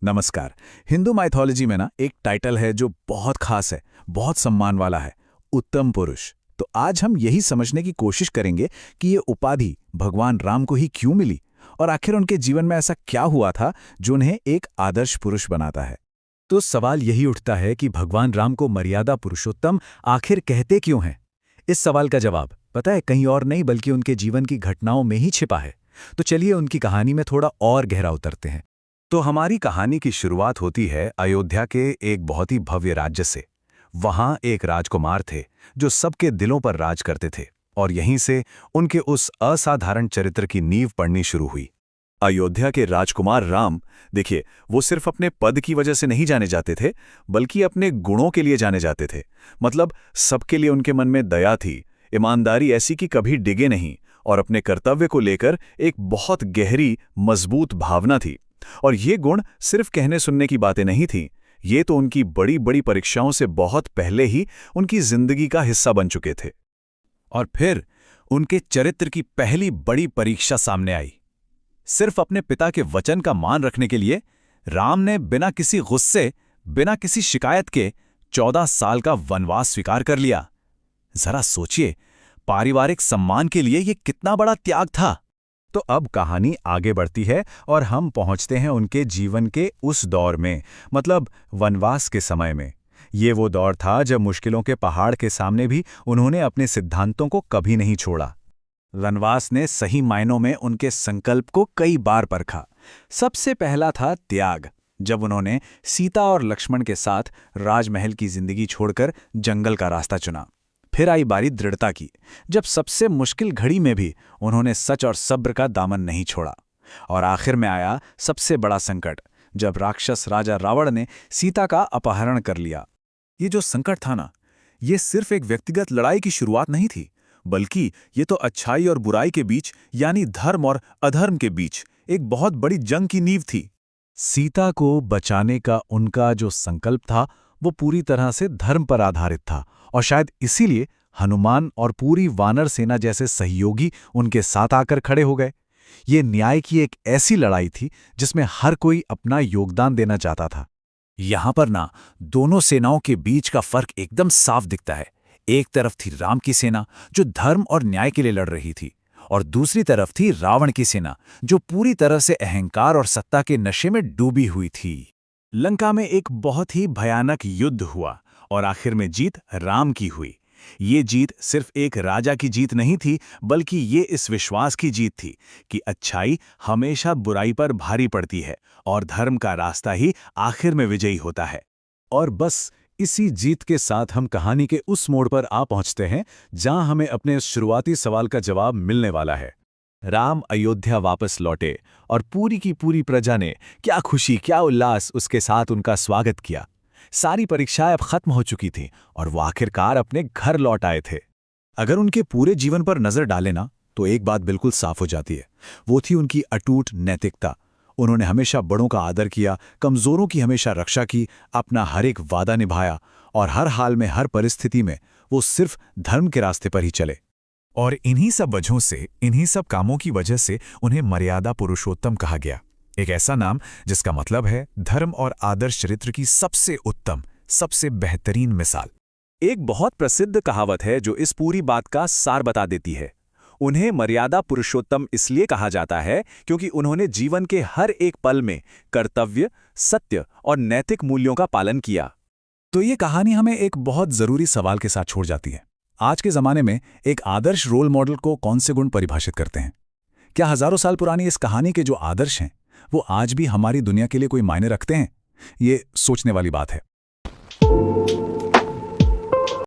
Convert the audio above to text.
नमस्कार। हिंदू माइथोलॉजी में ना एक टाइटल है जो बहुत खास है, बहुत सम्मान वाला है, उत्तम पुरुष। तो आज हम यही समझने की कोशिश करेंगे कि ये उपाधि भगवान राम को ही क्यों मिली और आखिर उनके जीवन में ऐसा क्या हुआ था जो उन्हें एक आदर्श पुरुष बनाता है। तो सवाल यही उठता है कि भगवान राम को मर्यादा पुरुषोत्तम आखिर कहते क्यों हैं। इस सवाल का जवाब पता है कहीं और नहीं बल्कि उनके जीवन की घटनाओं में ही छिपा है। तो चलिए उनकी कहानी में थोड़ा और गहरा उतरते हैं। तो हमारी कहानी की शुरुआत होती है अयोध्या के एक बहुत ही भव्य राज्य से। वहां एक राजकुमार थे जो सबके दिलों पर राज करते थे और यहीं से उनके उस असाधारण चरित्र की नींव पड़नी शुरू हुई। अयोध्या के राजकुमार राम, देखिए, वो सिर्फ अपने पद की वजह से नहीं जाने जाते थे बल्कि अपने गुणों के लिए जाने जाते थे। मतलब सबके लिए उनके मन में दया थी, ईमानदारी ऐसी कि कभी डिगे नहीं, और अपने कर्तव्य को लेकर एक बहुत गहरी मजबूत भावना थी। और ये गुण सिर्फ कहने सुनने की बातें नहीं थीं, ये तो उनकी बड़ी बड़ी परीक्षाओं से बहुत पहले ही उनकी जिंदगी का हिस्सा बन चुके थे। और फिर उनके चरित्र की पहली बड़ी परीक्षा सामने आई। सिर्फ अपने पिता के वचन का मान रखने के लिए राम ने बिना किसी गुस्से, बिना किसी शिकायत के 14 साल का वनवास स्वीकार कर लिया। जरा सोचिए, पारिवारिक सम्मान के लिए यह कितना बड़ा त्याग था। तो अब कहानी आगे बढ़ती है और हम पहुंचते हैं उनके जीवन के उस दौर में, मतलब वनवास के समय में। ये वो दौर था जब मुश्किलों के पहाड़ के सामने भी उन्होंने अपने सिद्धांतों को कभी नहीं छोड़ा। वनवास ने सही मायनों में उनके संकल्प को कई बार परखा। सबसे पहला था त्याग, जब उन्होंने सीता और लक्ष्मण के साथ राजमहल की जिंदगी छोड़कर जंगल का रास्ता चुना। फिर आई बारी दृढ़ता की, जब सबसे मुश्किल घड़ी में भी उन्होंने सच और सब्र का दामन नहीं छोड़ा। और आखिर में आया सबसे बड़ा संकट, जब राक्षस राजा रावण ने सीता का अपहरण कर लिया। ये जो संकट था ना, ये सिर्फ एक व्यक्तिगत लड़ाई की शुरुआत नहीं थी, बल्कि ये तो अच्छाई और बुराई के बीच, यानी धर्म और अधर्म के बीच एक बहुत बड़ी जंग की नींव थी। सीता को बचाने का उनका जो संकल्प था वो पूरी तरह से धर्म पर आधारित था, और शायद इसीलिए हनुमान और पूरी वानर सेना जैसे सहयोगी उनके साथ आकर खड़े हो गए। ये न्याय की एक ऐसी लड़ाई थी जिसमें हर कोई अपना योगदान देना चाहता था। यहां पर ना दोनों सेनाओं के बीच का फर्क एकदम साफ दिखता है। एक तरफ थी राम की सेना जो धर्म और न्याय के लिए लड़ रही थी, और दूसरी तरफ थी रावण की सेना जो पूरी तरह से अहंकार और सत्ता के नशे में डूबी हुई थी। लंका में एक बहुत ही भयानक युद्ध हुआ और आखिर में जीत राम की हुई। ये जीत सिर्फ एक राजा की जीत नहीं थी, बल्कि ये इस विश्वास की जीत थी कि अच्छाई हमेशा बुराई पर भारी पड़ती है और धर्म का रास्ता ही आखिर में विजयी होता है। और बस इसी जीत के साथ हम कहानी के उस मोड़ पर आ पहुंचते हैं जहां हमें अपने उस शुरुआती सवाल का जवाब मिलने वाला है। राम अयोध्या वापस लौटे और पूरी की पूरी प्रजा ने क्या खुशी, क्या उल्लास उसके साथ उनका स्वागत किया। सारी परीक्षाएं अब खत्म हो चुकी थीं और वो आखिरकार अपने घर लौट आए थे। अगर उनके पूरे जीवन पर नजर डालें ना, तो एक बात बिल्कुल साफ हो जाती है, वो थी उनकी अटूट नैतिकता। उन्होंने हमेशा बड़ों का आदर किया, कमजोरों की हमेशा रक्षा की, अपना हर एक वादा निभाया, और हर हाल में, हर परिस्थिति में वो सिर्फ धर्म के रास्ते पर ही चले। और इन्हीं सब वजहों से, इन्हीं सब कामों की वजह से उन्हें मर्यादा पुरुषोत्तम कहा गया। एक ऐसा नाम जिसका मतलब है धर्म और आदर्श चरित्र की सबसे उत्तम, सबसे बेहतरीन मिसाल। एक बहुत प्रसिद्ध कहावत है जो इस पूरी बात का सार बता देती है। उन्हें मर्यादा पुरुषोत्तम इसलिए कहा जाता है क्योंकि उन्होंने जीवन के हर एक पल में कर्तव्य, सत्य और नैतिक मूल्यों का पालन किया। तो ये कहानी हमें एक बहुत जरूरी सवाल के साथ छोड़ जाती है। आज के जमाने में एक आदर्श रोल मॉडल को कौन से गुण परिभाषित करते हैं? क्या हजारों साल पुरानी इस कहानी के जो आदर्श हैं वो आज भी हमारी दुनिया के लिए कोई मायने रखते हैं? ये सोचने वाली बात है।